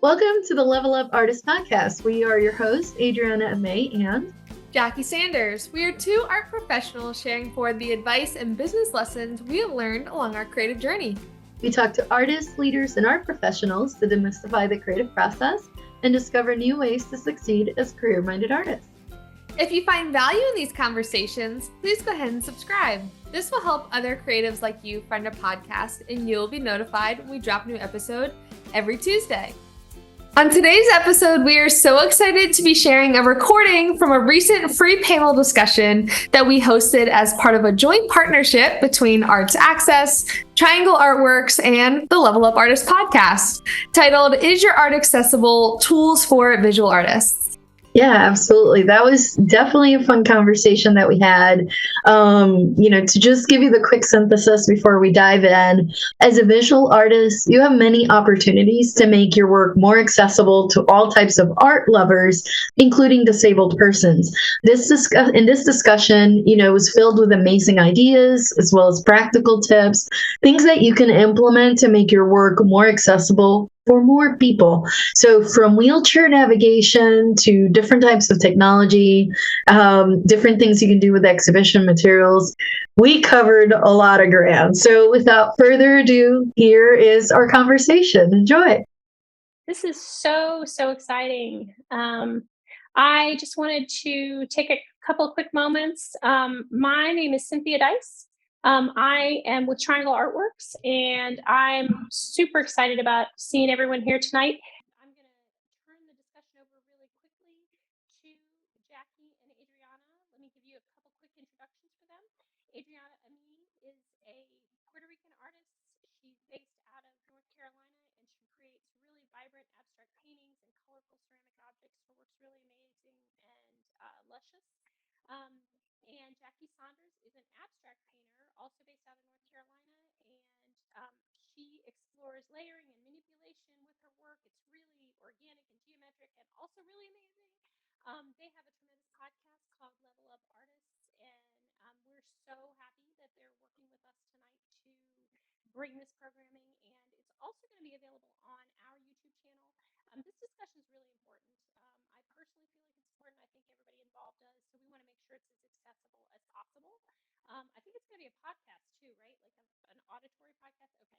Welcome to the Level Up Artist Podcast. We are your hosts, Adriana May and Jackie Sanders. We are two art professionals sharing forward the advice and business lessons we have learned along our creative journey. We talk to artists, leaders, and art professionals to demystify the creative process and discover new ways to succeed as career-minded artists. If you find value in these conversations, please go ahead and subscribe. This will help other creatives like you find our podcast, and you'll be notified when we drop a new episode every Tuesday. On today's episode, we are so excited to be sharing a recording from a recent free panel discussion that we hosted as part of a joint partnership between Arts Access, Triangle Artworks, and the Level Up Artist podcast, titled "Is Your Art Accessible? Tools for Visual Artists." Yeah, absolutely. That was definitely a fun conversation that we had. To just give you the quick synthesis before we dive in, as a visual artist, you have many opportunities to make your work more accessible to all types of art lovers, including disabled persons. In this discussion, was filled with amazing ideas as well as practical tips, things that you can implement to make your work more accessible for more people. So from wheelchair navigation to different types of technology, different things you can do with exhibition materials, we covered a lot of ground. So without further ado, here is our conversation. Enjoy. This is so exciting. I just wanted to take a couple of quick moments. My name is Cynthia Dice. I am with Triangle Artworks, and I'm super excited about seeing everyone here tonight. I'm going to turn the discussion over really quickly to Jackie and Adriana. Let me give you a couple quick introductions for them. Adriana Amin is a Puerto Rican artist. She's based out of North Carolina, and she creates really vibrant abstract paintings and colorful ceramic objects. Her work's really amazing and luscious. And Jackie Saunders is an abstract painter, also based out of North Carolina, and she explores layering and manipulation with her work. It's really organic and geometric and also really amazing. They have a tremendous podcast called Level Up Artists, and we're so happy that they're working with us tonight to bring this programming, and it's also going to be available on our YouTube channel. This discussion is really important. I personally feel like it's important. I think everybody involved does. So we want to make sure it's as accessible as possible. I think it's going to be a podcast too, right? Like an auditory podcast. Okay.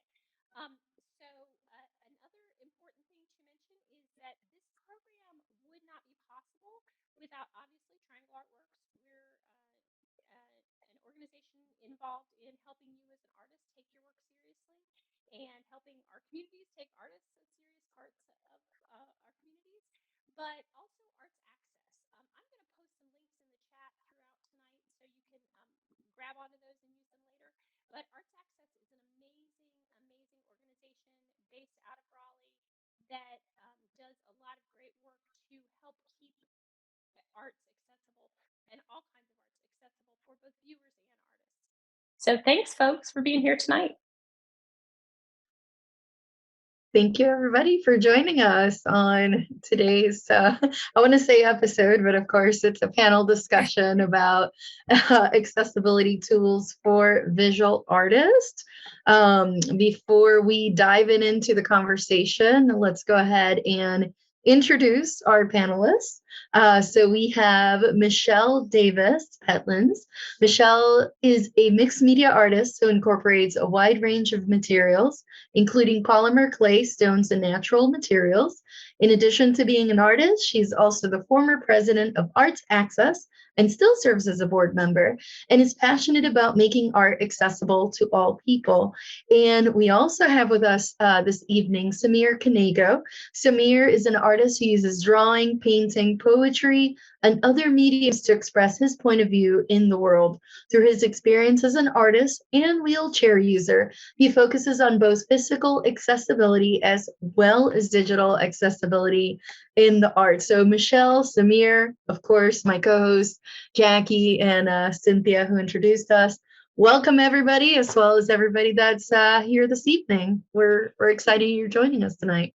Another important thing to mention is that this program would not be possible without obviously Triangle Artworks. We're an organization involved in helping you as an artist take your work seriously and helping our communities take artists as serious parts of our communities, but also Arts Access. I'm going to post some links in the chat throughout tonight so you can grab onto those and use them later. But Arts Access is an amazing organization based out of Raleigh that does a lot of great work to help keep arts accessible and all kinds of arts accessible for both viewers and artists. So thanks, folks, for being here tonight. Thank you, everybody, for joining us on today's, I want to say episode, but of course it's a panel discussion about accessibility tools for visual artists. Before we dive into the conversation, let's go ahead and introduce our panelists. So we have Michelle Davis Petlins. Michelle is a mixed media artist who incorporates a wide range of materials, including polymer, clay, stones, and natural materials. In addition to being an artist, she's also the former president of Arts Access and still serves as a board member, and is passionate about making art accessible to all people. And we also have with us this evening Samir Kanego. Samir is an artist who uses drawing, painting, poetry, and other mediums to express his point of view in the world. Through his experience as an artist and wheelchair user, he focuses on both physical accessibility as well as digital accessibility in the arts. So Michelle, Samir, of course, my co-host, Jackie, and Cynthia, who introduced us. Welcome, everybody, as well as everybody that's here this evening. We're excited you're joining us tonight.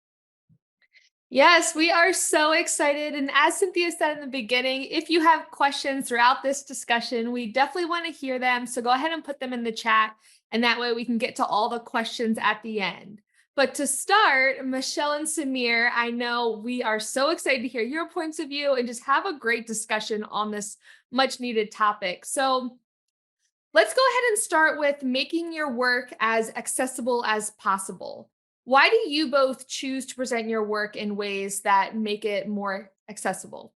Yes, we are so excited. And as Cynthia said in the beginning, if you have questions throughout this discussion, we definitely want to hear them. So go ahead and put them in the chat, and that way we can get to all the questions at the end. But to start, Michelle and Samir, I know we are so excited to hear your points of view and just have a great discussion on this much needed topic. So let's go ahead and start with making your work as accessible as possible. Why do you both choose to present your work in ways that make it more accessible?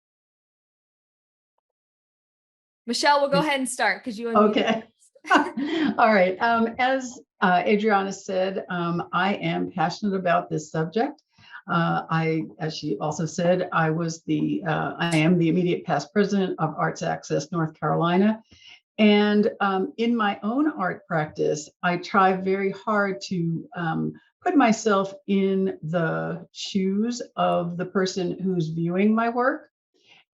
Michelle, we'll go ahead and start because you unmuted Okay. first. All right. As Adriana said, I am passionate about this subject. As she also said, I am the immediate past president of Arts Access North Carolina. And in my own art practice, I try very hard to put myself in the shoes of the person who's viewing my work.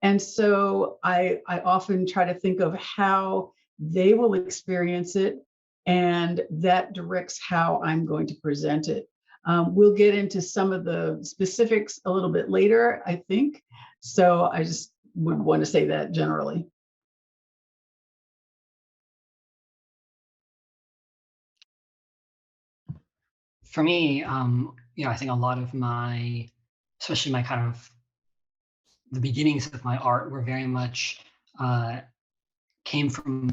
And so I often try to think of how they will experience it, and that directs how I'm going to present it. We'll get into some of the specifics a little bit later, I think. So I just would want to say that generally. For me, I think a lot of especially my kind of the beginnings of my art were very much came from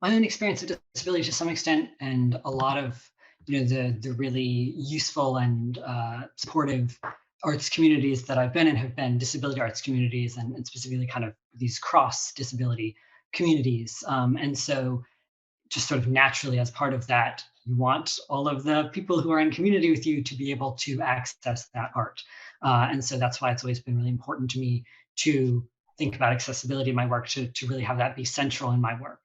my own experience of disability to some extent, and a lot of the really useful and supportive arts communities that I've been in have been disability arts communities, and specifically kind of these cross disability communities. And so just sort of naturally, as part of that, you want all of the people who are in community with you to be able to access that art. And so that's why it's always been really important to me to think about accessibility in my work, to really have that be central in my work.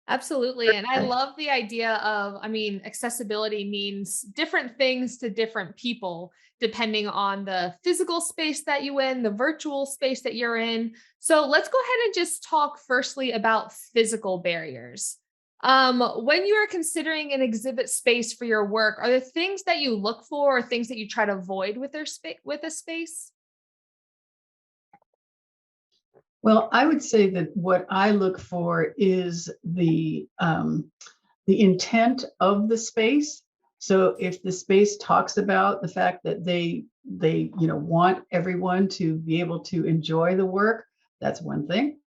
Absolutely. And I love the idea of, accessibility means different things to different people, depending on the physical space that you in, the virtual space that you're in. So let's go ahead and just talk firstly about physical barriers. When you are considering an exhibit space for your work, are there things that you look for or things that you try to avoid with with a space? Well, I would say that what I look for is the intent of the space. So if the space talks about the fact that they want everyone to be able to enjoy the work, that's one thing.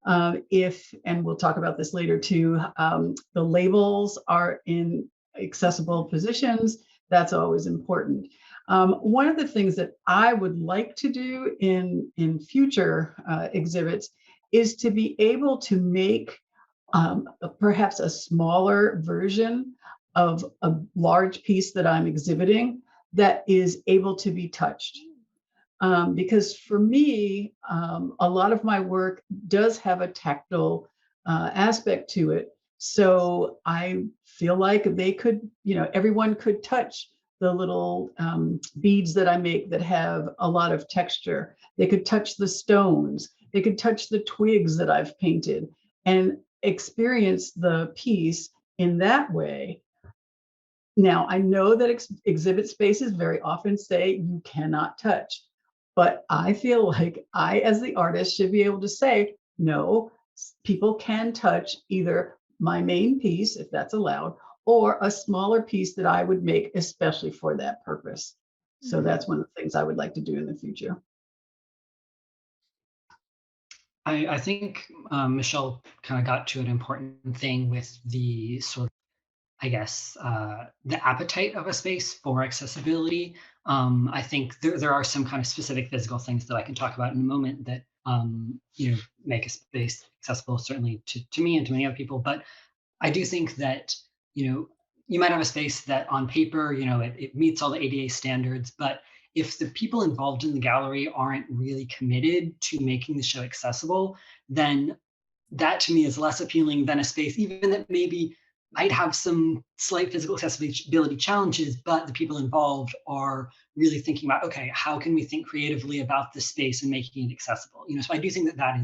And we'll talk about this later too, the labels are in accessible positions, that's always important. One of the things that I would like to do in future exhibits is to be able to make perhaps a smaller version of a large piece that I'm exhibiting that is able to be touched. Because for me, a lot of my work does have a tactile aspect to it. So I feel like they could, everyone could touch the little beads that I make that have a lot of texture. They could touch the stones. They could touch the twigs that I've painted and experience the piece in that way. Now, I know that exhibit spaces very often say you cannot touch, but I feel like I, as the artist, should be able to say, no, people can touch either my main piece, if that's allowed, or a smaller piece that I would make especially for that purpose. So that's one of the things I would like to do in the future. I think Michelle kind of got to an important thing with the sort of, I guess, the appetite of a space for accessibility. I think there are some kind of specific physical things that I can talk about in a moment that make a space accessible, certainly to me and to many other people. But I do think that you might have a space that on paper it meets all the ADA standards, but if the people involved in the gallery aren't really committed to making the show accessible, then that to me is less appealing than a space, even that maybe might have some slight physical accessibility challenges, but the people involved are really thinking about, okay, how can we think creatively about this space and making it accessible? So I do think that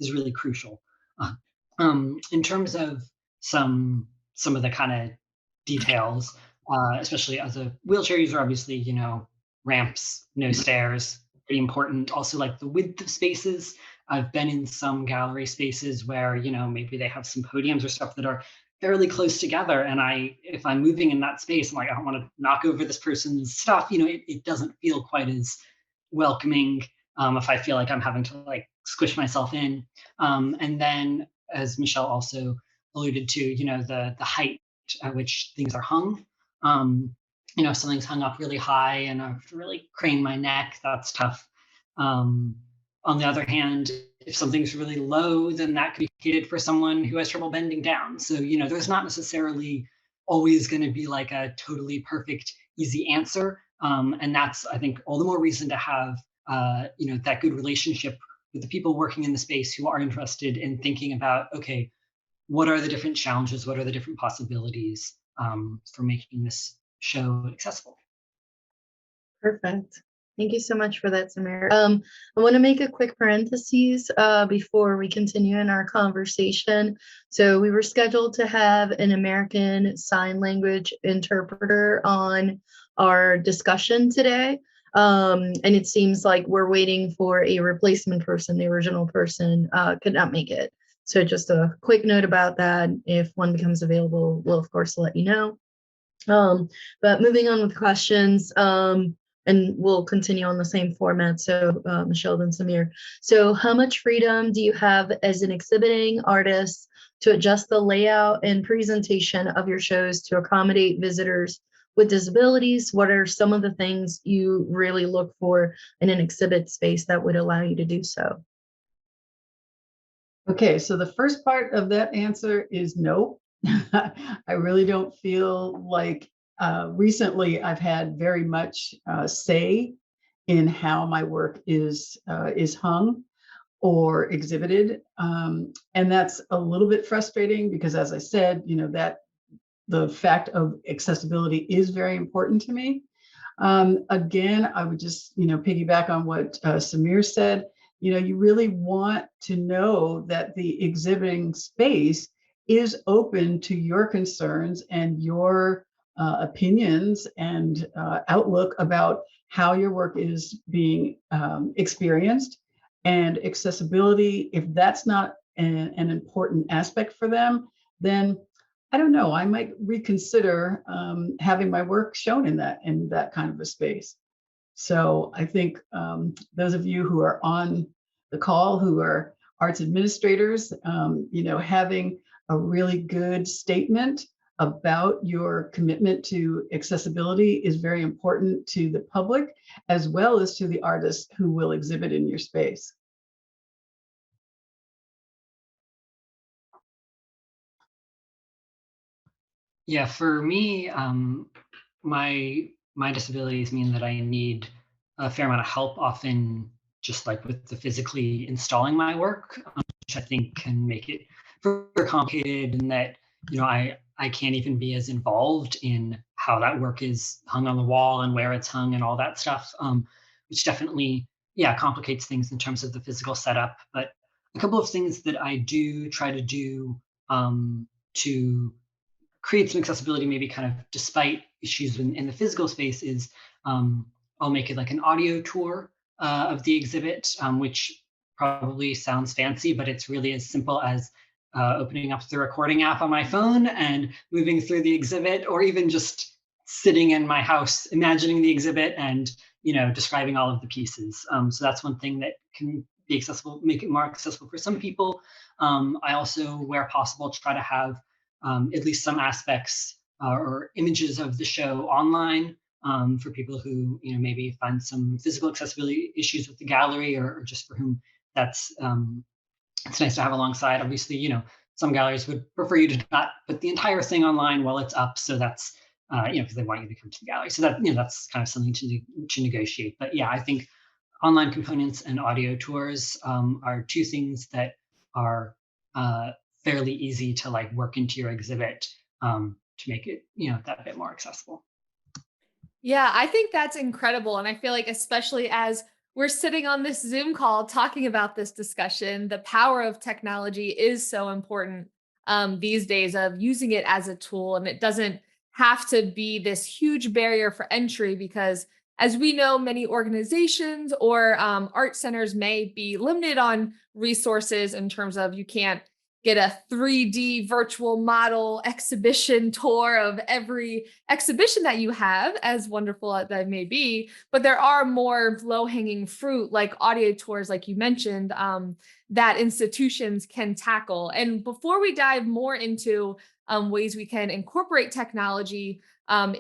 is really crucial. In terms of some of the kind of details, especially as a wheelchair user, obviously, ramps, no stairs, pretty important. Also, like the width of spaces. I've been in some gallery spaces where, maybe they have some podiums or stuff that are fairly close together. And if I'm moving in that space, I'm like, I don't want to knock over this person's stuff. It doesn't feel quite as welcoming if I feel like I'm having to like squish myself in. And then, as Michelle also alluded to, the height at which things are hung. If something's hung up really high and I have to really crane my neck, that's tough. On the other hand, if something's really low, then that could be catered for someone who has trouble bending down. So, there's not necessarily always going to be like a totally perfect, easy answer. And that's, I think, all the more reason to have, that good relationship with the people working in the space who are interested in thinking about, okay, what are the different challenges? What are the different possibilities for making this show accessible? Perfect. Thank you so much for that, Samir. I want to make a quick parentheses before we continue in our conversation. So we were scheduled to have an American Sign Language interpreter on our discussion today. And it seems like we're waiting for a replacement person. The original person could not make it. So just a quick note about that. If one becomes available, we'll of course let you know. But moving on with questions, and we'll continue on the same format. So Michelle and Samir. So how much freedom do you have as an exhibiting artist to adjust the layout and presentation of your shows to accommodate visitors with disabilities? What are some of the things you really look for in an exhibit space that would allow you to do so? Okay, so the first part of that answer is no. I really don't feel like recently I've had very much say in how my work is hung or exhibited, and that's a little bit frustrating because, as I said, that the fact of accessibility is very important to me. Again, I would just, piggyback on what Samir said. You really want to know that the exhibiting space is open to your concerns and your opinions and outlook about how your work is being experienced. And accessibility, if that's not an important aspect for them, then I don't know. I might reconsider having my work shown in that kind of a space. So I think those of you who are on the call who are arts administrators, having a really good statement about your commitment to accessibility is very important to the public as well as to the artists who will exhibit in your space. Yeah, for me, my disabilities mean that I need a fair amount of help, often just like with the physically installing my work, which I think can make it further complicated, and that I can't even be as involved in how that work is hung on the wall and where it's hung and all that stuff, which definitely complicates things in terms of the physical setup. But a couple of things that I do try to do to create some accessibility, maybe kind of despite issues in the physical space, is I'll make it like an audio tour of the exhibit, which probably sounds fancy, but it's really as simple as opening up the recording app on my phone and moving through the exhibit, or even just sitting in my house, imagining the exhibit and describing all of the pieces. So that's one thing that can be accessible, make it more accessible for some people. I also, where possible, try to have at least some aspects or images of the show online for people who maybe find some physical accessibility issues with the gallery, or just for whom that's it's nice to have alongside. Obviously, some galleries would prefer you to not put the entire thing online while it's up, so that's because they want you to come to the gallery. So that that's kind of something to negotiate. But yeah, I think online components and audio tours are two things that are fairly easy to like work into your exhibit to make it that bit more accessible. Yeah, I think that's incredible. And I feel like, especially as we're sitting on this Zoom call talking about this discussion, the power of technology is so important these days, of using it as a tool. And it doesn't have to be this huge barrier for entry, because as we know, many organizations or art centers may be limited on resources in terms of you can't get a 3D virtual model exhibition tour of every exhibition that you have, as wonderful as that may be. But there are more low-hanging fruit, like audio tours, like you mentioned, that institutions can tackle. And before we dive more into ways we can incorporate technology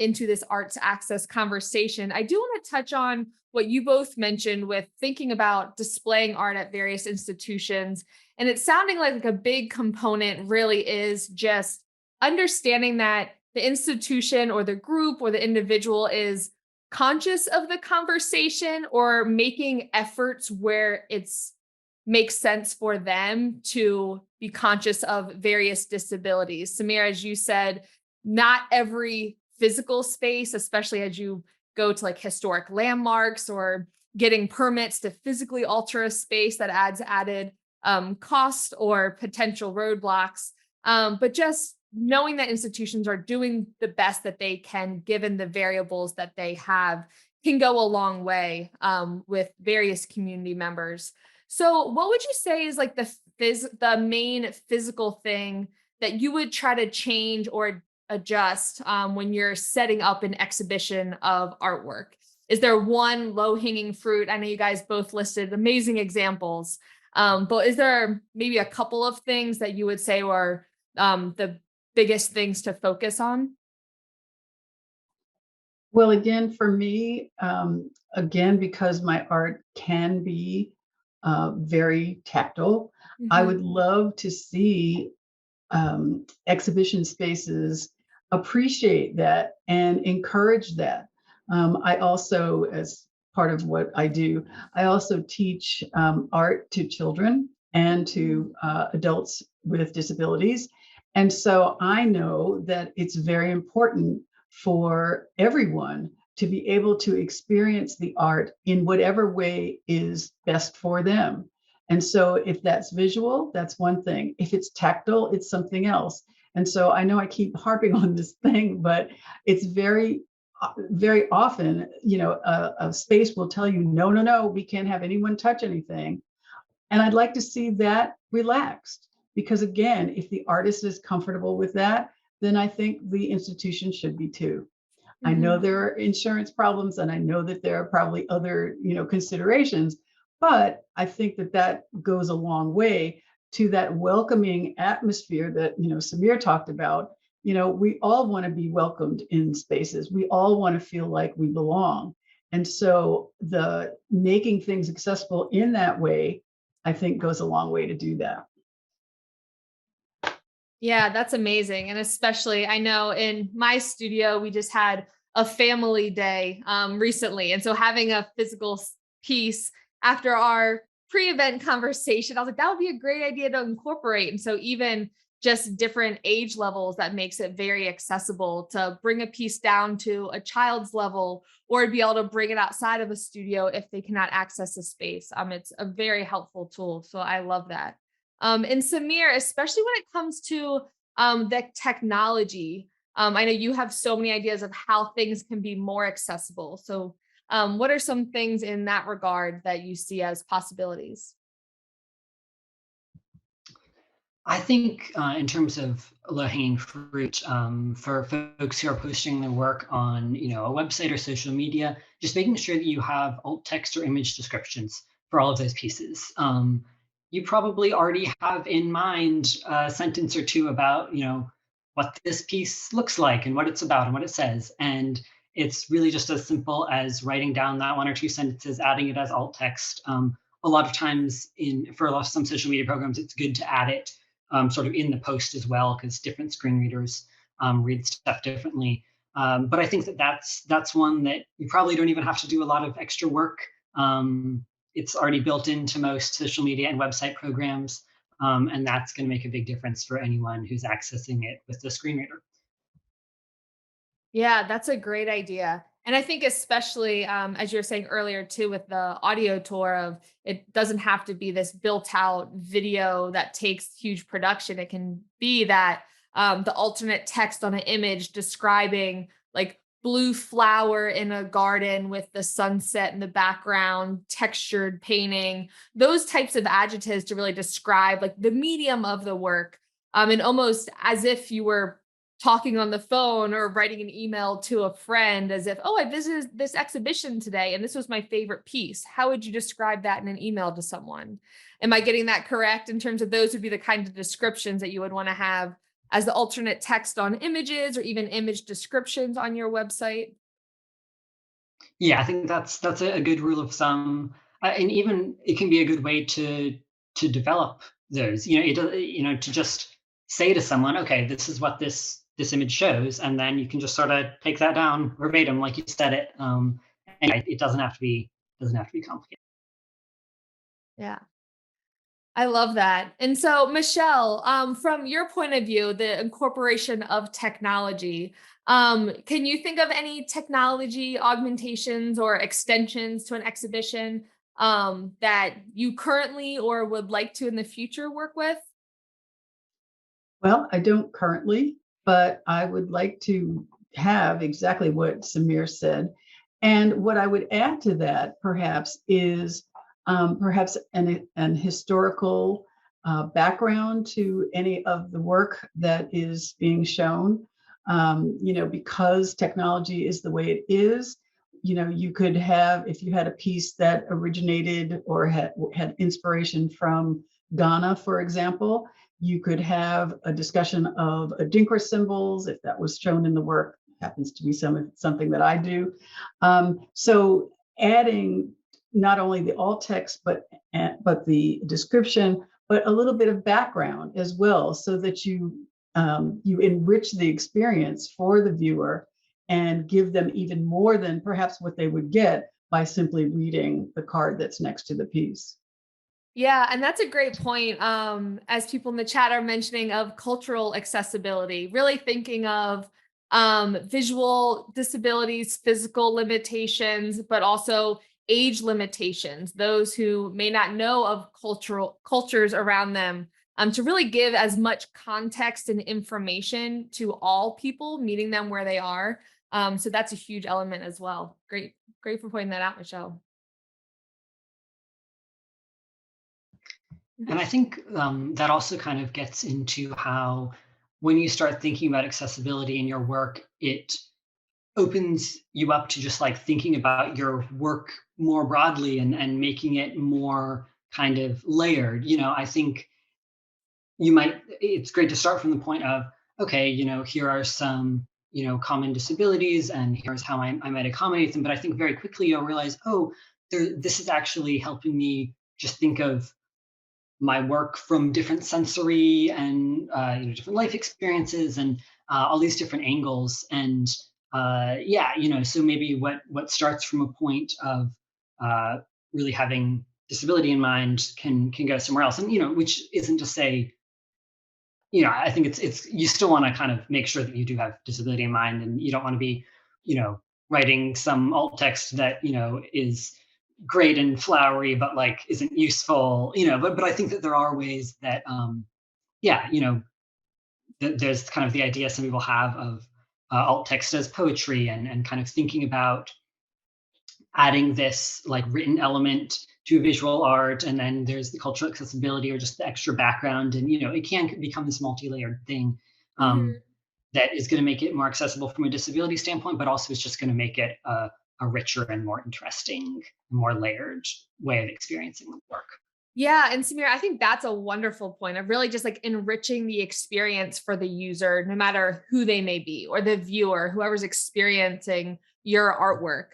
into this arts access conversation, I do want to touch on what you both mentioned with thinking about displaying art at various institutions. And it's sounding like a big component really is just understanding that the institution or the group or the individual is conscious of the conversation or making efforts where it's makes sense for them to be conscious of various disabilities. Samir, as you said, not every physical space, especially as you go to like historic landmarks or getting permits to physically alter a space that adds added cost or potential roadblocks. But just knowing that institutions are doing the best that they can, given the variables that they have, can go a long way with various community members. So, what would you say is like the main physical thing that you would try to change or adjust when you're setting up an exhibition of artwork? Is there one low-hanging fruit? I know you guys both listed amazing examples, but is there maybe a couple of things that you would say were the biggest things to focus on? Well, again, for me, again, because my art can be very tactile, I Mhm. would love to see exhibition spaces appreciate that and encourage that. I also, as part of what I do, I also teach art to children and to adults with disabilities. And so I know that it's very important for everyone to be able to experience the art in whatever way is best for them. And so if that's visual, that's one thing. If it's tactile, it's something else. And so I know I keep harping on this thing, but it's very often, a space will tell you, no, no, no, we can't have anyone touch anything. And I'd like to see that relaxed because, again, if the artist is comfortable with that, then I think the institution should be too. I know Mhm. there are insurance problems and I know that there are probably other, considerations, but I think that that goes a long way to that welcoming atmosphere that, Samir talked about. We all want to be welcomed in spaces. We all want to feel like we belong. And so the making things accessible in that way, I think goes a long way to do that. Yeah, that's amazing. And especially, I know in my studio, we just had a family day recently. And so having a physical piece after our pre event conversation, I was like, that would be a great idea to incorporate. And so, even just different age levels, that makes it very accessible to bring a piece down to a child's level or be able to bring it outside of a studio if they cannot access a space. It's a very helpful tool. So, I love that. And Samir, especially when it comes to the technology, I know you have so many ideas of how things can be more accessible. So, what are some things in that regard that you see as possibilities? I think in terms of low-hanging fruit, for folks who are posting their work on, a website or social media, just making sure that you have alt text or image descriptions for all of those pieces. You probably already have in mind a sentence or two about, what this piece looks like and what it's about and what it says. And it's really just as simple as writing down that one or two sentences, adding it as alt text. A lot of times for a lot of some social media programs, it's good to add it sort of in the post as well, because different screen readers read stuff differently. But I think that that's one that you probably don't even have to do a lot of extra work. It's already built into most social media and website programs, and that's going to make a big difference for anyone who's accessing it with the screen reader. Yeah, that's a great idea. And I think especially as you were saying earlier too, with the audio tour of it doesn't have to be this built out video that takes huge production. It can be that the alternate text on an image describing like blue flower in a garden with the sunset in the background, textured painting, those types of adjectives to really describe like the medium of the work. And almost as if you were talking on the phone or writing an email to a friend, as if, oh, I visited this exhibition today and this was my favorite piece. How would you describe that in an email to someone? Am I getting that correct in terms of those would be the kind of descriptions that you would want to have as the alternate text on images or even image descriptions on your website? Yeah, I think that's a good rule of thumb, and even it can be a good way to develop those. To just say to someone, okay, this is what this image shows, and then you can just sort of take that down verbatim, like you said it. And it doesn't have to be complicated. Yeah. I love that. And so, Michelle, from your point of view, the incorporation of technology, can you think of any technology augmentations or extensions to an exhibition that you currently or would like to in the future work with? Well, I don't currently, but I would like to have exactly what Samir said. And what I would add to that, perhaps, is perhaps an historical background to any of the work that is being shown. Because technology is the way it is, you could have, if you had a piece that originated or had inspiration from Ghana, for example, you could have a discussion of Adinkra symbols, if that was shown in the work, happens to be something that I do. So adding not only the alt text, but the description, but a little bit of background as well, so that you enrich the experience for the viewer and give them even more than perhaps what they would get by simply reading the card that's next to the piece. Yeah, and that's a great point. As people in the chat are mentioning of cultural accessibility, really thinking of visual disabilities, physical limitations, but also age limitations, those who may not know of cultural cultures around them, to really give as much context and information to all people, meeting them where they are. So that's a huge element as well. Great for pointing that out, Michelle. And I think that also kind of gets into how, when you start thinking about accessibility in your work, it opens you up to just like thinking about your work more broadly, and making it more kind of layered. I think it's great to start from the point of, okay, here are some, common disabilities, and here's how I might accommodate them. But I think very quickly you'll realize, oh, this is actually helping me just think of my work from different sensory and different life experiences, and all these different angles. And yeah, so maybe what starts from a point of uh, really having disability in mind can go somewhere else. And which isn't to say, I think it's you still want to kind of make sure that you do have disability in mind, and you don't want to be writing some alt text that is great and flowery but like isn't useful. But I think that there are ways that yeah, there's kind of the idea some people have of alt text as poetry, and kind of thinking about adding this like written element to visual art, and then there's the cultural accessibility or just the extra background, and it can become this multi-layered thing Mhm. that is going to make it more accessible from a disability standpoint, but also is just going to make it a richer and more interesting, more layered way of experiencing the work. Yeah, and Samir, I think that's a wonderful point of really just like enriching the experience for the user, no matter who they may be, or the viewer, whoever's experiencing your artwork.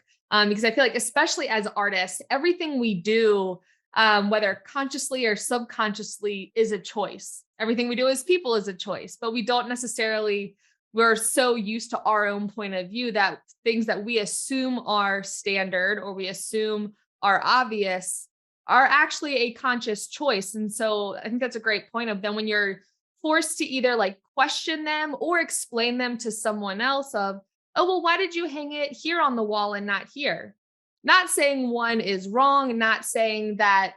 Because I feel like, especially as artists, everything we do, whether consciously or subconsciously, is a choice. Everything we do as people is a choice, but we don't necessarily, we're so used to our own point of view that things that we assume are standard or we assume are obvious are actually a conscious choice. And so I think that's a great point of then when you're forced to either like question them or explain them to someone else of, oh, well, why did you hang it here on the wall and not here? Not saying one is wrong, not saying that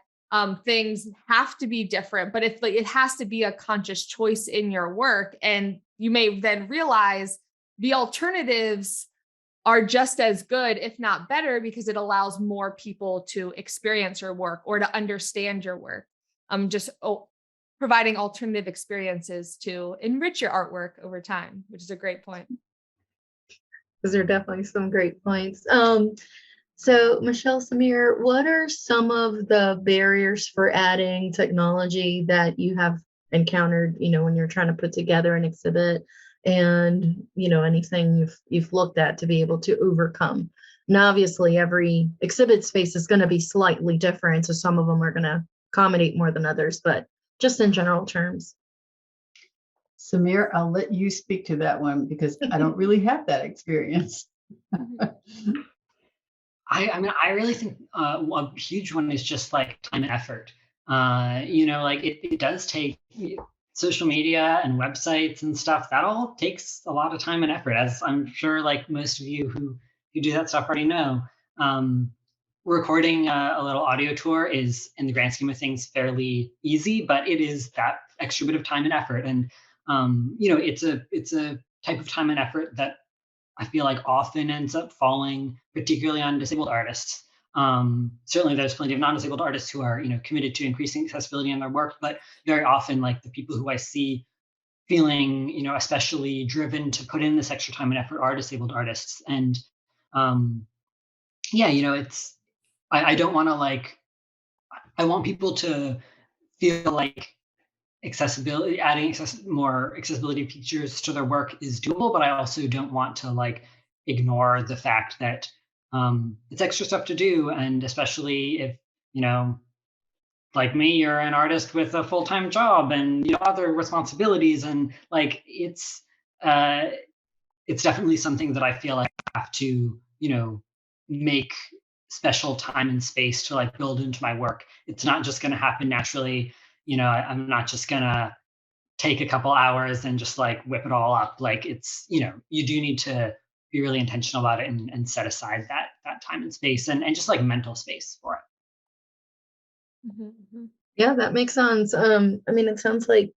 things have to be different, but if like, it has to be a conscious choice in your work, and you may then realize the alternatives are just as good, if not better, because it allows more people to experience your work or to understand your work. Just providing alternative experiences to enrich your artwork over time, which is a great point. Those are definitely some great points. So Michelle, Samir, what are some of the barriers for adding technology that you have encountered, when you're trying to put together an exhibit, and, anything you've looked at to be able to overcome? Now, obviously, every exhibit space is going to be slightly different, so some of them are going to accommodate more than others, but just in general terms. Samir, I'll let you speak to that one because I don't really have that experience. I mean, I really think a huge one is just like time and effort. Like it does take social media and websites and stuff. That all takes a lot of time and effort, as I'm sure like most of you who do that stuff already know. Recording a little audio tour is, in the grand scheme of things, fairly easy, but it is that extra bit of time and effort. And it's a type of time and effort that I feel like often ends up falling particularly on disabled artists. Certainly there's plenty of non-disabled artists who are, committed to increasing accessibility in their work, but very often like the people who I see feeling, especially driven to put in this extra time and effort are disabled artists. And I don't want to I want people to feel like adding more accessibility features to their work is doable, but I also don't want to ignore the fact that it's extra stuff to do. And especially if, like me, you're an artist with a full-time job and, other responsibilities. And it's definitely something that I feel like I have to, make special time and space to build into my work. It's not just going to happen naturally. I'm not just going to take a couple hours and just whip it all up. It's, you do need to be really intentional about it and set aside that time and space and just mental space for it. Mm-hmm. Yeah, that makes sense. I mean, it sounds like,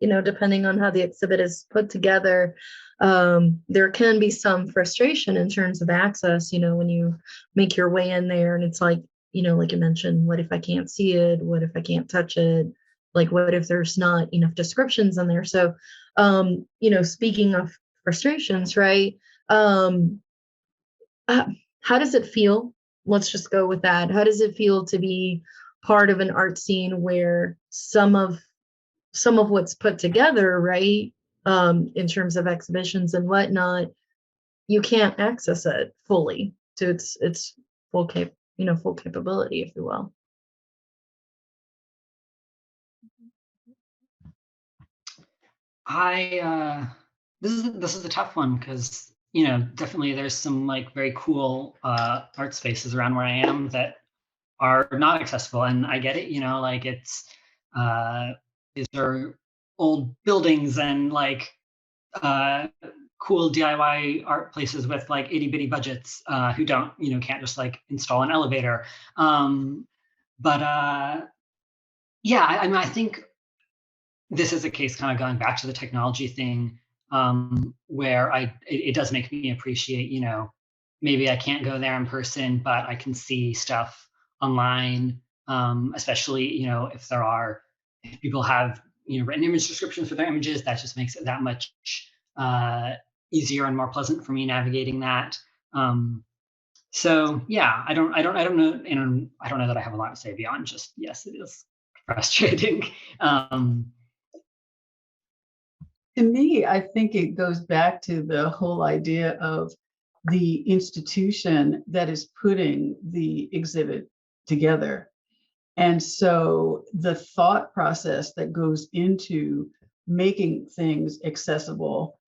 depending on how the exhibit is put together, there can be some frustration in terms of access, when you make your way in there and it's like you mentioned, what if I can't see it? What if I can't touch it? What if there's not enough descriptions in there? So, speaking of frustrations, right? How does it feel? Let's just go with that. How does it feel to be part of an art scene where some of what's put together, right, in terms of exhibitions and whatnot, you can't access it fully to its full full capability, if you will? This is a tough one because definitely there's some very cool art spaces around where I am that are not accessible, and I get it. It's these are old buildings and cool DIY art places with itty bitty budgets who don't can't just install an elevator. But yeah, I mean, I think this is a case kind of going back to the technology thing, where it does make me appreciate, maybe I can't go there in person, but I can see stuff online, especially, if people have, written image descriptions for their images, that just makes it that much easier and more pleasant for me navigating that. So yeah, I don't know, and I don't know that I have a lot to say beyond just, yes, it is frustrating. To me, I think it goes back to the whole idea of the institution that is putting the exhibit together. And so the thought process that goes into making things accessible,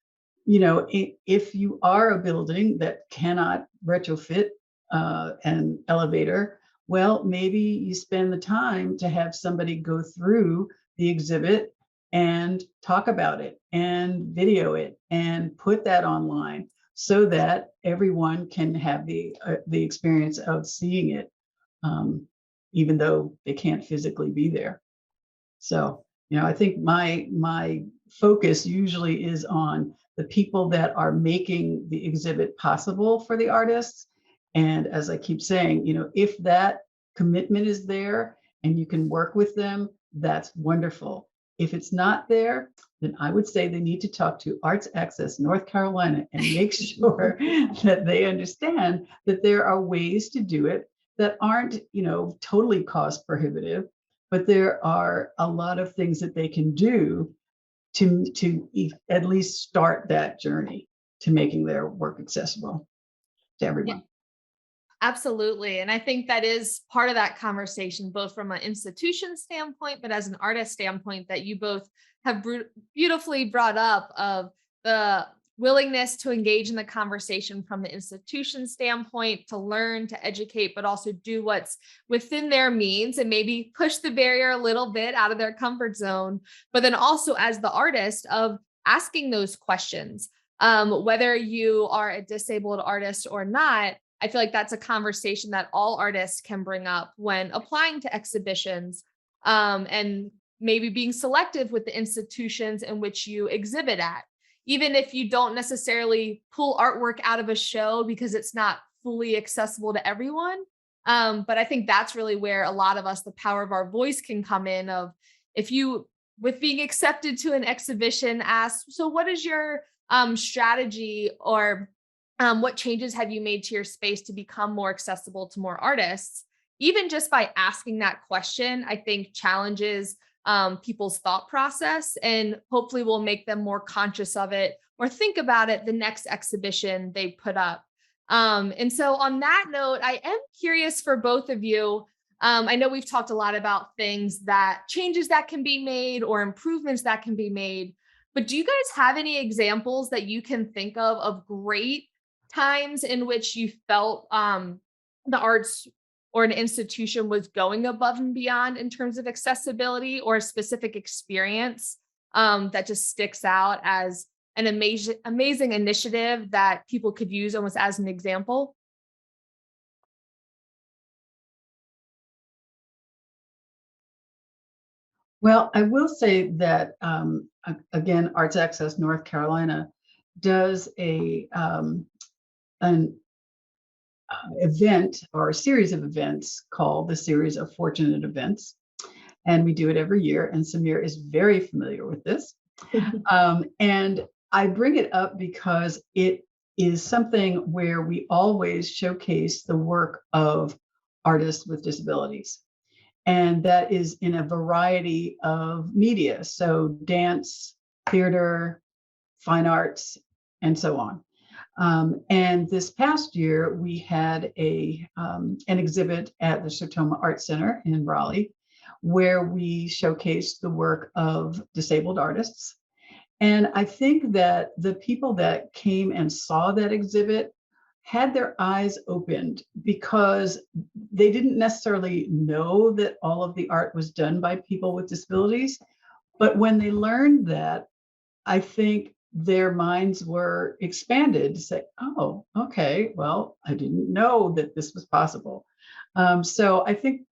if you are a building that cannot retrofit an elevator, well, maybe you spend the time to have somebody go through the exhibit and talk about it and video it and put that online so that everyone can have the experience of seeing it, even though they can't physically be there. So, I think my focus usually is on the people that are making the exhibit possible for the artists. And as I keep saying, if that commitment is there and you can work with them, that's wonderful. If it's not there, then I would say they need to talk to Arts Access North Carolina and make sure that they understand that there are ways to do it that aren't, totally cost prohibitive, but there are a lot of things that they can do to at least start that journey to making their work accessible to everyone. Absolutely. And I think that is part of that conversation, both from an institution standpoint, but as an artist standpoint, that you both have beautifully brought up of the willingness to engage in the conversation from the institution standpoint, to learn, to educate, but also do what's within their means and maybe push the barrier a little bit out of their comfort zone. But then also as the artist of asking those questions, whether you are a disabled artist or not. I feel like that's a conversation that all artists can bring up when applying to exhibitions, and maybe being selective with the institutions in which you exhibit at. Even if you don't necessarily pull artwork out of a show because it's not fully accessible to everyone. But I think that's really where a lot of us, the power of our voice can come in of if you, with being accepted to an exhibition, ask, so what is your strategy or what changes have you made to your space to become more accessible to more artists? Even just by asking that question, I think challenges people's thought process and hopefully will make them more conscious of it or think about it the next exhibition they put up. And so on that note, I am curious for both of you. I know we've talked a lot about things that changes that can be made or improvements that can be made, but do you guys have any examples that you can think of great times in which you felt the arts or an institution was going above and beyond in terms of accessibility, or a specific experience that just sticks out as an amazing initiative that people could use almost as an example? Well, I will say that again, Arts Access North Carolina does an event or a series of events called the Series of Fortunate Events. And we do it every year. And Samir is very familiar with this. And I bring it up because it is something where we always showcase the work of artists with disabilities. And that is in a variety of media. So dance, theater, fine arts, and so on. And this past year, we had an exhibit at the Sertoma Art Center in Raleigh, where we showcased the work of disabled artists. And I think that the people that came and saw that exhibit had their eyes opened because they didn't necessarily know that all of the art was done by people with disabilities. But when they learned that, I think their minds were expanded to say, oh, okay, well, I didn't know that this was possible. So I think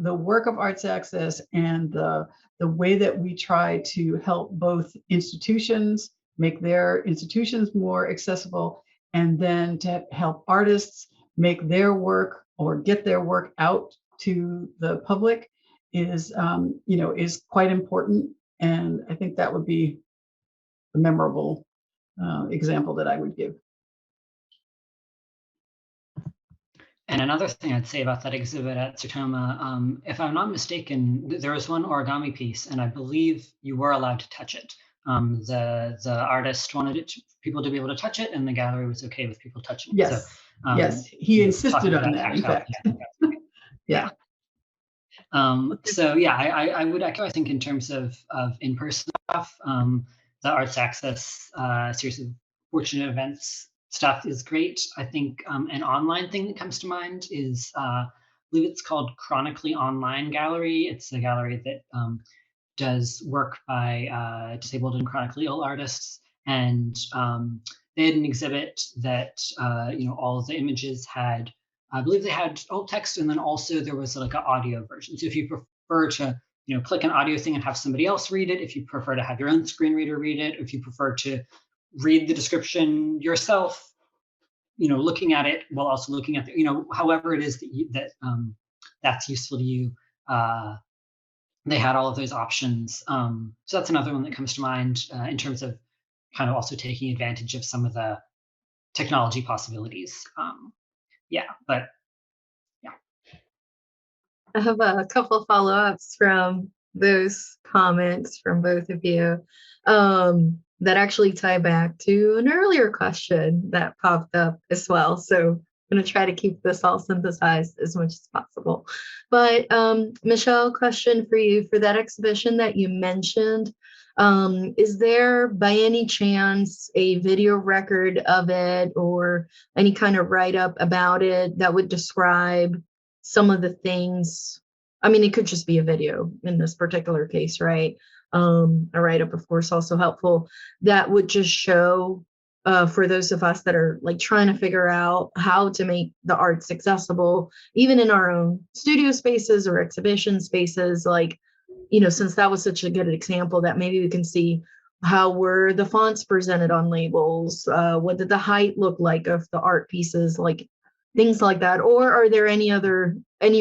the work of Arts Access and the way that we try to help both institutions make their institutions more accessible, and then to help artists make their work or get their work out to the public is quite important. And I think that would be a memorable example that I would give. And another thing I'd say about that exhibit at Sertoma, if I'm not mistaken, there was one origami piece, and I believe you were allowed to touch it. The artist wanted people to be able to touch it, and the gallery was okay with people touching it. Yes, so, yes, he insisted on that. In fact, yeah. So yeah, I would echo. I think in terms of in-person stuff, the Arts Access series of fortunate events stuff is great. I think an online thing that comes to mind is I believe it's called Chronically Online Gallery. It's a gallery that does work by disabled and chronically ill artists, and they had an exhibit that all of the images had. I believe they had alt text, and then also there was like an audio version. So if you prefer to click an audio thing and have somebody else read it, if you prefer to have your own screen reader read it, if you prefer to read the description yourself, looking at it while also looking at however it is that's useful to you. They had all of those options. So that's another one that comes to mind in terms of kind of also taking advantage of some of the technology possibilities. But yeah. I have a couple follow-ups from those comments from both of you that actually tie back to an earlier question that popped up as well. So I'm going to try to keep this all synthesized as much as possible. But Michelle, question for you for that exhibition that you mentioned. Is there by any chance a video record of it or any kind of write-up about it that would describe some of the things? I mean, it could just be a video in this particular case, right? A write-up, of course, also helpful. That would just show for those of us that are like trying to figure out how to make the arts accessible, even in our own studio spaces or exhibition spaces, like, since that was such a good example, that maybe we can see how were the fonts presented on labels, what did the height look like of the art pieces, like things like that. Or are there any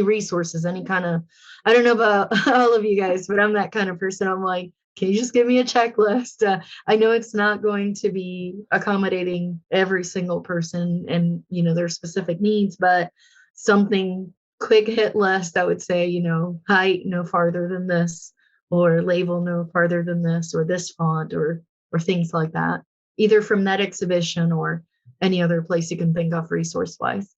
resources, any kind of, I don't know about all of you guys, but I'm that kind of person. I'm like, can you just give me a checklist? I know it's not going to be accommodating every single person and, their specific needs, but something quick hit list that would say, height no farther than this, or label no farther than this, or this font, or things like that, either from that exhibition or any other place you can think of resource wise.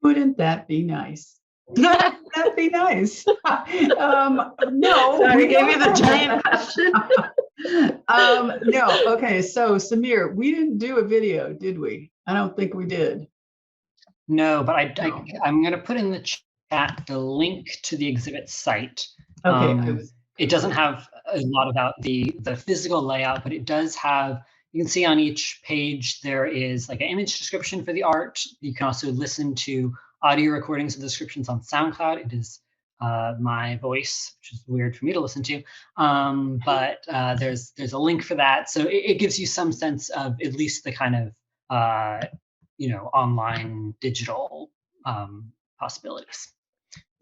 Wouldn't that be nice? That'd be nice. No. Sorry, I gave you the giant question. No. Okay. So Samir, we didn't do a video, did we? I don't think we did. No, but I'm going to put in the chat the link to the exhibit site. Okay. It doesn't have a lot about the physical layout, but it does have, you can see on each page there is like an image description for the art. You can also listen to audio recordings of the descriptions on SoundCloud. It is my voice, which is weird for me to listen to. But there's a link for that. So it gives you some sense of at least the kind of online digital possibilities.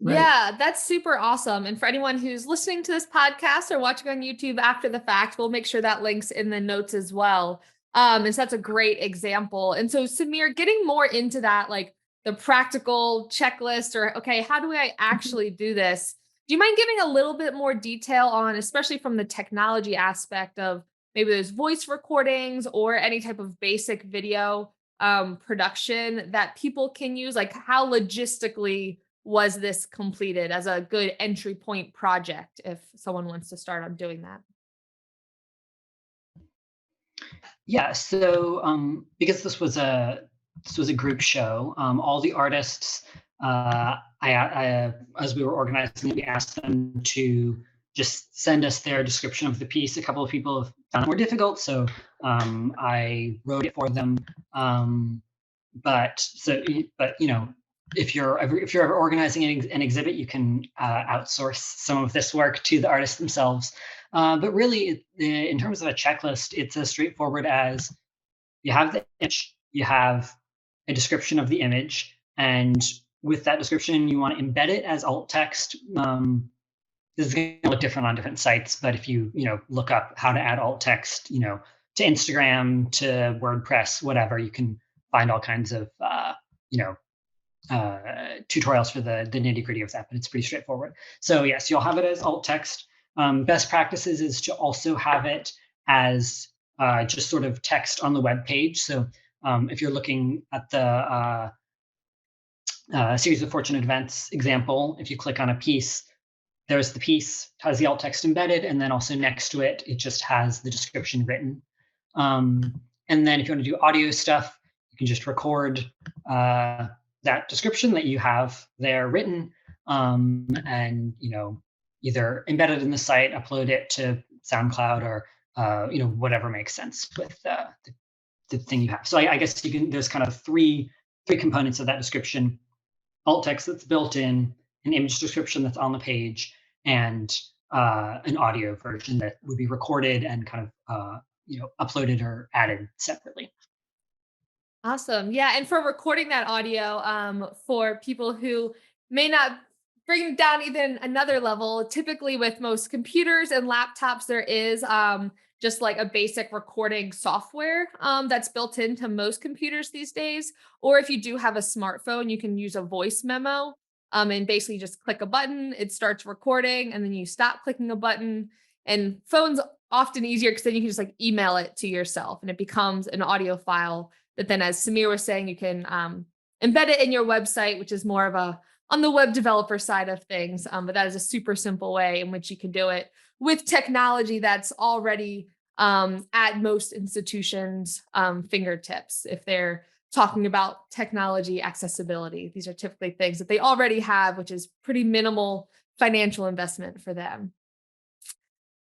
Right. Yeah, that's super awesome. And for anyone who's listening to this podcast or watching on YouTube after the fact, we'll make sure that links in the notes as well. And so that's a great example. And so Samir, getting more into that, like the practical checklist or, okay, how do I actually do this? Do you mind giving a little bit more detail on, especially from the technology aspect of maybe those voice recordings or any type of basic video production that people can use? Like how logistically was this completed as a good entry point project if someone wants to start on doing that? Yeah, so because this was a group show, all the artists, I as we were organizing, we asked them to just send us their description of the piece. A couple of people have found it more difficult, so I wrote it for them. But if you're ever organizing an exhibit, you can outsource some of this work to the artists themselves. But really, in terms of a checklist, it's as straightforward as you have the image, you have a description of the image, and with that description, you want to embed it as alt text. This is going to look different on different sites, but if you look up how to add alt text, to Instagram, to WordPress, whatever, you can find all kinds of tutorials for the nitty gritty of that, but it's pretty straightforward. So yes, you'll have it as alt text. Best practices is to also have it as just sort of text on the web page. So if you're looking at the series of fortunate events example, if you click on a piece, there's the piece, has the alt text embedded, and then also next to it, it just has the description written. And then if you want to do audio stuff, you can just record that description that you have there written, and either embed it in the site, upload it to SoundCloud, or whatever makes sense with the thing you have. So I guess there's kind of three components of that description: alt text that's built in, an image description that's on the page, and an audio version that would be recorded and kind of uploaded or added separately. Awesome. Yeah. And for recording that audio, for people who may not bring it down even another level, typically with most computers and laptops, there is just like a basic recording software that's built into most computers these days. Or if you do have a smartphone, you can use a voice memo and basically just click a button, it starts recording, and then you stop clicking a button. And phones often easier because then you can just like email it to yourself and it becomes an audio file that then, as Samir was saying, you can embed it in your website, which is more of a on the web developer side of things. But that is a super simple way in which you can do it with technology that's already at most institutions' fingertips. If they're talking about technology accessibility, these are typically things that they already have, which is pretty minimal financial investment for them.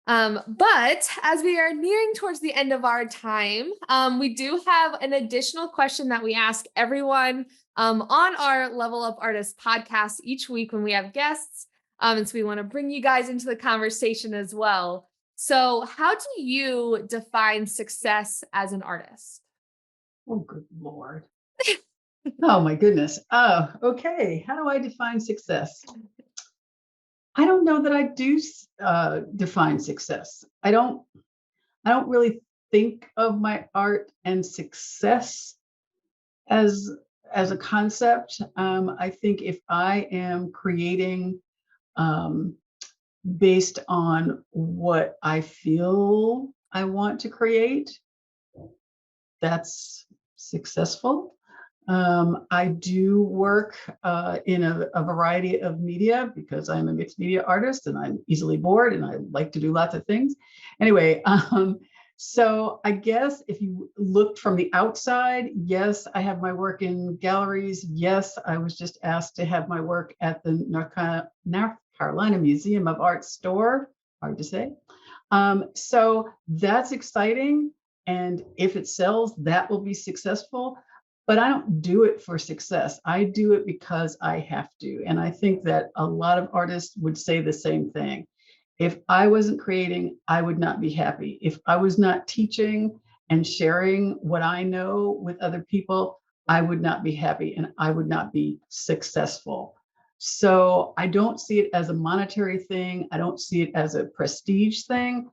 But as we are nearing towards the end of our time, we do have an additional question that we ask everyone on our Level Up Artists podcast each week when we have guests. And so we want to bring you guys into the conversation as well. So how do you define success as an artist? Oh, good Lord. Oh, my goodness. Oh, okay. How do I define success? I don't know that I do define success. I don't really think of my art and success as a concept. I think if I am creating based on what I feel I want to create, that's successful. I do work in a variety of media because I'm a mixed media artist and I'm easily bored and I like to do lots of things. Anyway, so I guess if you looked from the outside, yes, I have my work in galleries. Yes, I was just asked to have my work at the North Carolina Museum of Art store. Hard to say. So that's exciting. And if it sells, that will be successful. But I don't do it for success. I do it because I have to. And I think that a lot of artists would say the same thing. If I wasn't creating, I would not be happy. If I was not teaching and sharing what I know with other people, I would not be happy and I would not be successful. So I don't see it as a monetary thing. I don't see it as a prestige thing.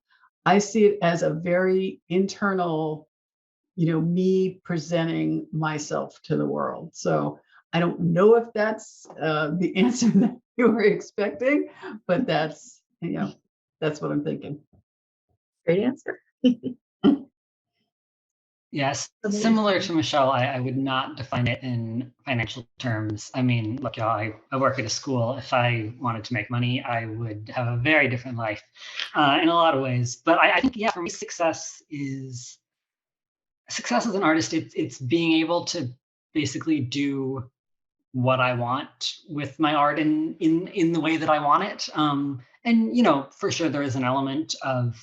I see it as a very internal, me presenting myself to the world. So I don't know if that's the answer that you were expecting, but that's what I'm thinking. Great answer. Yes, similar to Michelle, I would not define it in financial terms. I mean, look, y'all, I work at a school. If I wanted to make money, I would have a very different life in a lot of ways. But I think, yeah, for me, success as an artist, it's being able to basically do what I want with my art in the way that I want it. And for sure there is an element of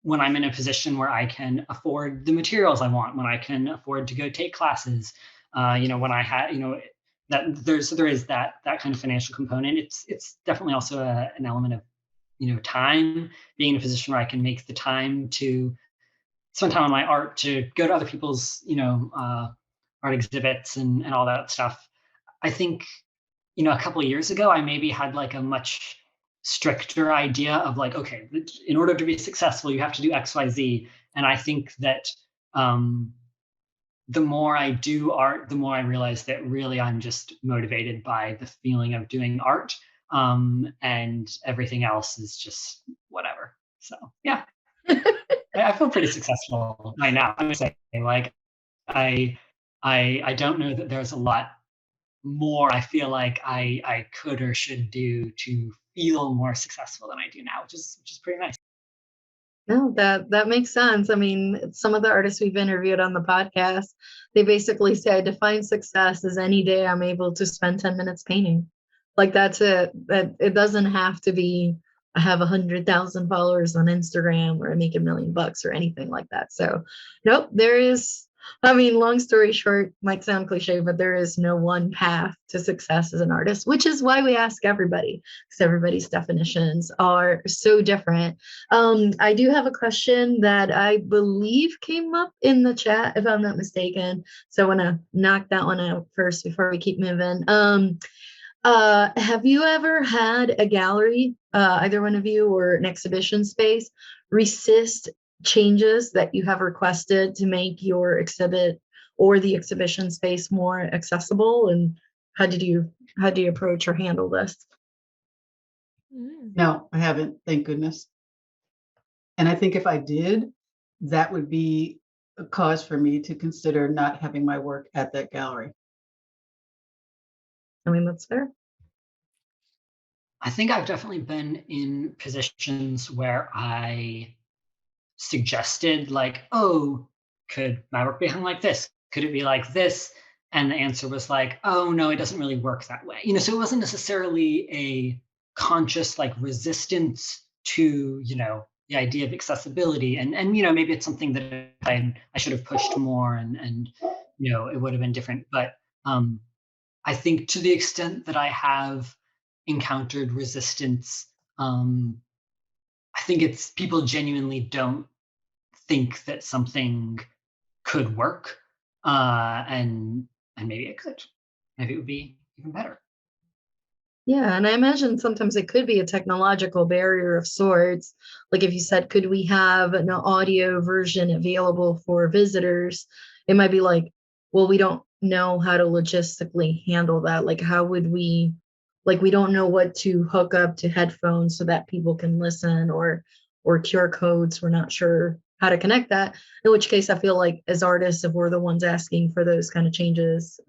when I'm in a position where I can afford the materials I want, when I can afford to go take classes, when I had, that there is that kind of financial component. It's definitely also an element of time, being in a position where I can make the time to spend time on my art, to go to other people's art exhibits and all that stuff. I think a couple of years ago I maybe had like a much stricter idea of like, okay, in order to be successful you have to do XYZ. And I think that the more I do art, the more I realize that really I'm just motivated by the feeling of doing art, and everything else is just whatever. So yeah. I feel pretty successful right now. I would say, like, I don't know that there's a lot more I feel like I could or should do to feel more successful than I do now, which is pretty nice. No, that makes sense. I mean, some of the artists we've interviewed on the podcast, they basically say I define success as any day I'm able to spend 10 minutes painting. Like that's it. That it doesn't have to be I have 100,000 followers on Instagram or I make $1 million or anything like that. So nope, there is I mean, long story short, might sound cliche, but there is no one path to success as an artist, which is why we ask everybody, because everybody's definitions are so different. I do have a question that I believe came up in the chat, if I'm not mistaken. So I want to knock that one out first before we keep moving. Have you ever had a gallery, either one of you, or an exhibition space resist changes that you have requested to make your exhibit or the exhibition space more accessible? And how do you approach or handle this? No, I haven't, thank goodness. And I think if I did, that would be a cause for me to consider not having my work at that gallery. I mean, that's fair. I think I've definitely been in positions where I suggested, like, oh, could my work be hung like this? Could it be like this? And the answer was like, oh no, it doesn't really work that way. So it wasn't necessarily a conscious like resistance to, the idea of accessibility. And maybe it's something that I should have pushed more and it would have been different. But I think to the extent that I have encountered resistance, I think it's people genuinely don't think that something could work, and maybe it could. Maybe it would be even better. Yeah, and I imagine sometimes it could be a technological barrier of sorts. Like if you said, could we have an audio version available for visitors? It might be like, well, we don't know how to logistically handle that. Like, how would we, like, we don't know what to hook up to headphones so that people can listen, or QR codes. We're not sure how to connect that. In which case, I feel like as artists, if we're the ones asking for those kind of changes,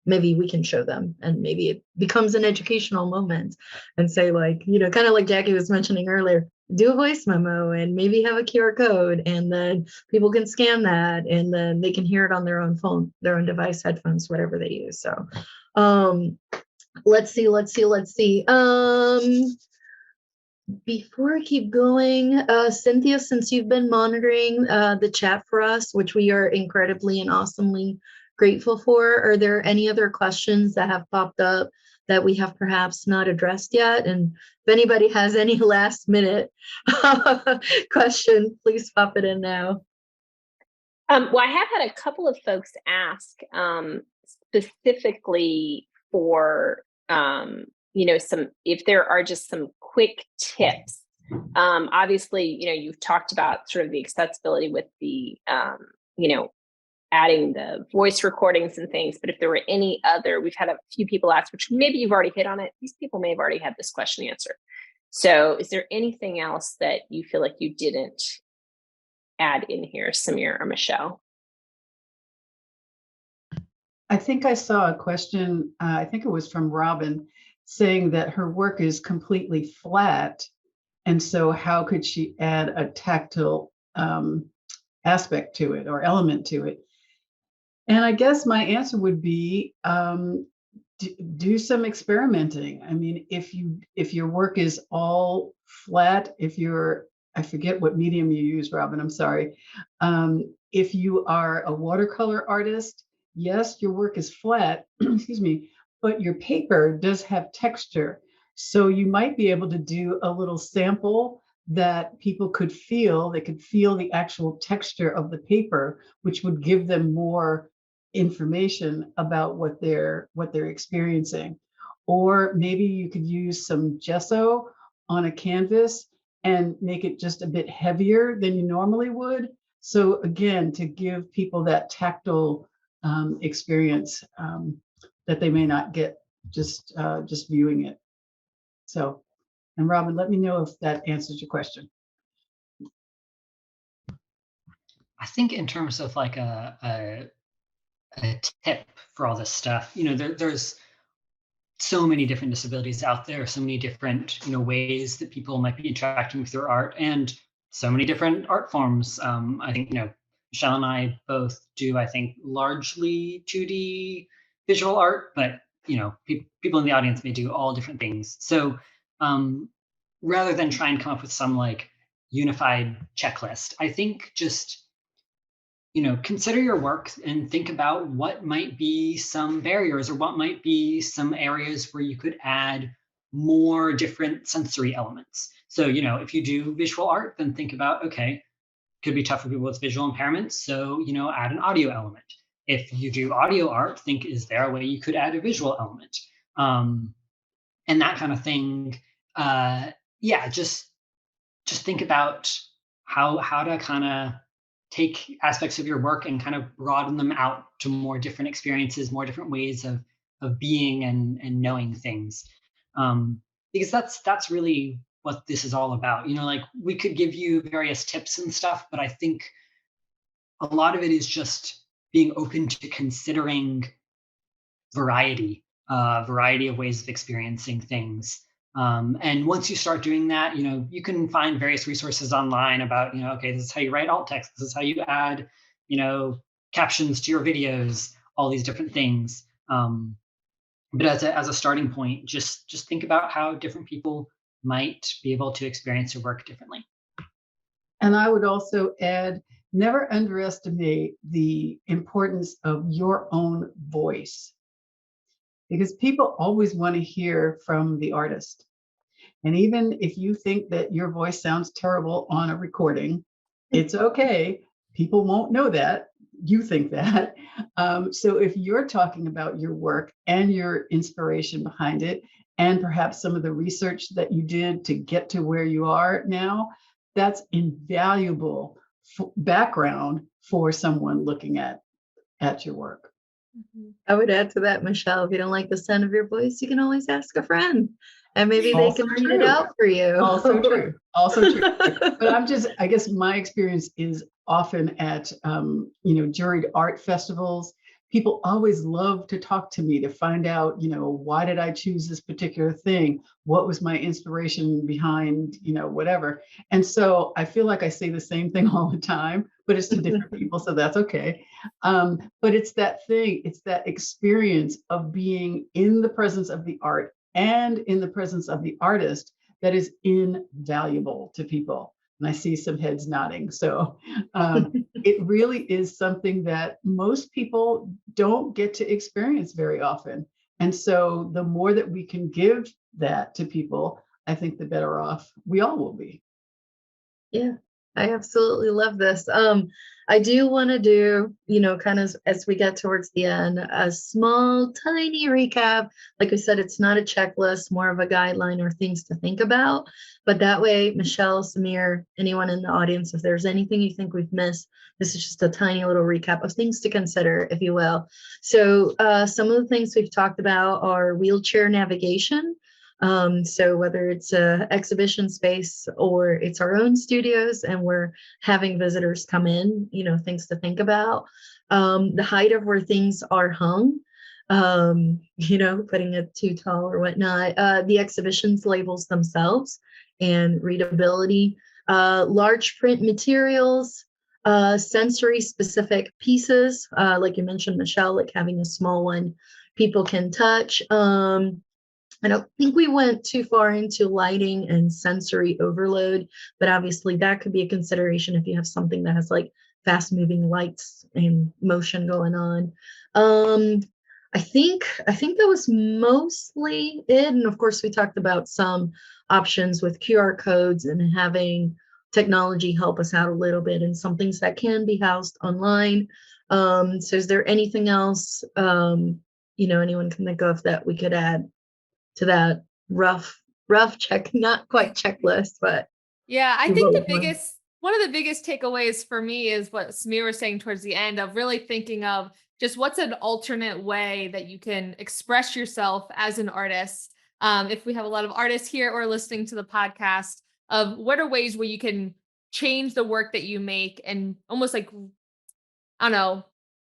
maybe we can show them, and maybe it becomes an educational moment and say, like, kind of like Jackie was mentioning earlier, do a voice memo and maybe have a QR code, and then people can scan that and then they can hear it on their own phone, their own device, headphones, whatever they use. So let's see. Before I keep going, Cynthia, since you've been monitoring the chat for us, which we are incredibly and awesomely grateful for, are there any other questions that have popped up that we have perhaps not addressed yet? And if anybody has any last minute question, please pop it in now. Well, I have had a couple of folks ask specifically for if there are just some quick tips. Obviously, you've talked about sort of the accessibility with the adding the voice recordings and things, but if there were any other, we've had a few people ask, which maybe you've already hit on it. These people may have already had this question answered. So is there anything else that you feel like you didn't add in here, Samir or Michelle? I think I saw a question, I think it was from Robin, saying that her work is completely flat. And so how could she add a tactile aspect to it or element to it? And I guess my answer would be do some experimenting. I mean, if your work is all flat, I forget what medium you use, Robin, I'm sorry. If you are a watercolor artist, yes, your work is flat, excuse me, but your paper does have texture. So you might be able to do a little sample that people could feel. They could feel the actual texture of the paper, which would give them more information about what they're experiencing. Or maybe you could use some gesso on a canvas and make it just a bit heavier than you normally would. So again, to give people that tactile experience that they may not get just viewing it. So, and Robin, let me know if that answers your question. I think in terms of like a tip for all this stuff, there's so many different disabilities out there, so many different ways that people might be interacting with their art, and so many different art forms. I think Michelle and I both do, I think, largely 2D visual art, but people in the audience may do all different things. So rather than try and come up with some like unified checklist, I think just consider your work and think about what might be some barriers or what might be some areas where you could add more different sensory elements. So, if you do visual art, then think about, okay, could be tough for people with visual impairments. So, add an audio element. If you do audio art, think, is there a way you could add a visual element? And that kind of thing. Yeah, just think about how to kind of take aspects of your work and kind of broaden them out to more different experiences, more different ways of being and knowing things. Because that's really what this is all about. Like, we could give you various tips and stuff, but I think a lot of it is just being open to considering variety of ways of experiencing things. And once you start doing that, you can find various resources online about, okay, this is how you write alt text, this is how you add, captions to your videos, all these different things. But as a starting point, just think about how different people might be able to experience your work differently. And I would also add, never underestimate the importance of your own voice, because people always want to hear from the artist. And even if you think that your voice sounds terrible on a recording, it's okay. People won't know that. You think that. So if you're talking about your work and your inspiration behind it, and perhaps some of the research that you did to get to where you are now, that's invaluable background for someone looking at your work. I would add to that, Michelle, if you don't like the sound of your voice, you can always ask a friend and maybe they Also can read it true. out for you. Also true. Also true. But I guess my experience is often at, juried art festivals. People always love to talk to me to find out, why did I choose this particular thing? What was my inspiration behind, whatever. And so I feel like I say the same thing all the time, but it's to different people, so that's okay. But it's that thing, it's that experience of being in the presence of the art and in the presence of the artist that is invaluable to people. And I see some heads nodding. So it really is something that most people don't get to experience very often. And so the more that we can give that to people, I think the better off we all will be. Yeah, I absolutely love this. I do want to do, kind of as we get towards the end, a small, tiny recap. Like I said, it's not a checklist, more of a guideline or things to think about. But that way, Michelle, Samir, anyone in the audience, if there's anything you think we've missed, this is just a tiny little recap of things to consider, if you will. So some of the things we've talked about are wheelchair navigation. So whether it's a exhibition space or it's our own studios and we're having visitors come in, things to think about. The height of where things are hung, putting it too tall or whatnot. The exhibitions labels themselves and readability. Large print materials, sensory specific pieces, like you mentioned, Michelle, like having a small one people can touch. I don't think we went too far into lighting and sensory overload, but obviously that could be a consideration if you have something that has like fast moving lights and motion going on. I think that was mostly it. And of course, we talked about some options with QR codes and having technology help us out a little bit and some things that can be housed online. So is there anything else, anyone can think of that we could add to that rough check, not quite checklist, but yeah, I think one of the biggest takeaways for me is what Samir was saying towards the end of really thinking of just what's an alternate way that you can express yourself as an artist. If we have a lot of artists here or listening to the podcast, of what are ways where you can change the work that you make and almost like, I don't know,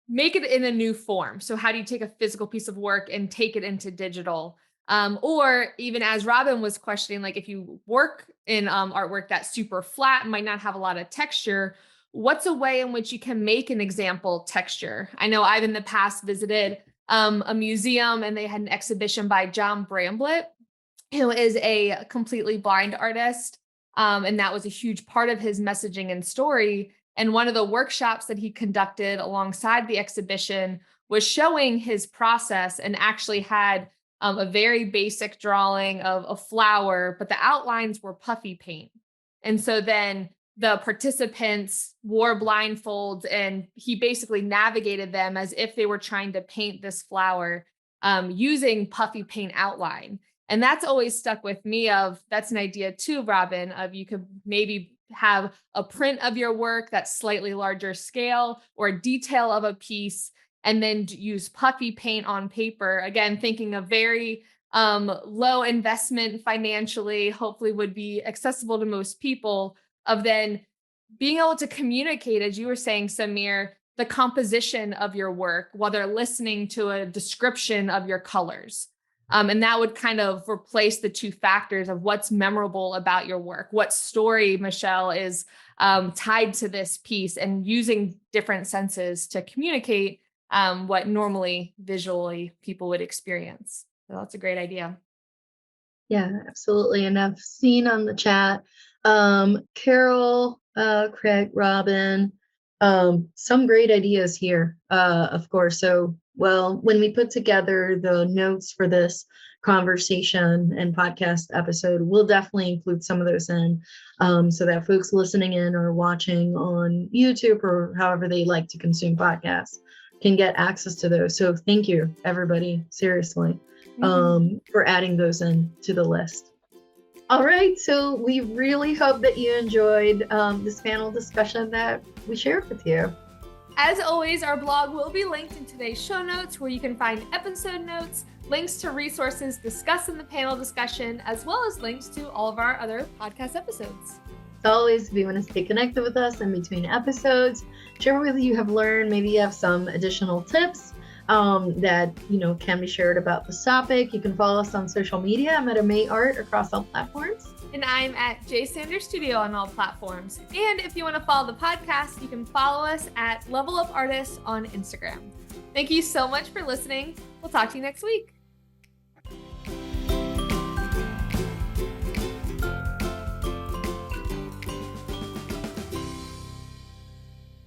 make it in a new form. So how do you take a physical piece of work and take it into digital? Or even as Robin was questioning, like if you work in artwork that's super flat, might not have a lot of texture, what's a way in which you can make an example texture? I know I've in the past visited a museum and they had an exhibition by John Bramblett, who is a completely blind artist. And that was a huge part of his messaging and story. And one of the workshops that he conducted alongside the exhibition was showing his process, and actually had a very basic drawing of a flower, but the outlines were puffy paint. And so then the participants wore blindfolds, and he basically navigated them as if they were trying to paint this flower using puffy paint outline. And that's always stuck with me. That's an idea too, Robin, of you could maybe have a print of your work that's slightly larger scale, or a detail of a piece, and then use puffy paint on paper. Again, thinking of very low investment financially, hopefully would be accessible to most people, of then being able to communicate, as you were saying, Samir, the composition of your work while they're listening to a description of your colors. And that would kind of replace the two factors of what's memorable about your work, what story, Michelle, is tied to this piece, and using different senses to communicate what normally visually people would experience. So that's a great idea. Yeah, absolutely. And I've seen on the chat, Carol, Craig, Robin, some great ideas here, of course. So, well, when we put together the notes for this conversation and podcast episode, we'll definitely include some of those in, so that folks listening in or watching on YouTube or however they like to consume podcasts can get access to those. So thank you, everybody, seriously, for adding those in to the list. All right, so we really hope that you enjoyed this panel discussion that we shared with you. As always, our blog will be linked in today's show notes, where you can find episode notes, links to resources discussed in the panel discussion, as well as links to all of our other podcast episodes. As always, if you want to stay connected with us in between episodes, share what you have learned. Maybe you have some additional tips that can be shared about this topic. You can follow us on social media. I'm at AmayArt across all platforms. And I'm at J Sanders Studio on all platforms. And if you want to follow the podcast, you can follow us at Level Up Artists on Instagram. Thank you so much for listening. We'll talk to you next week.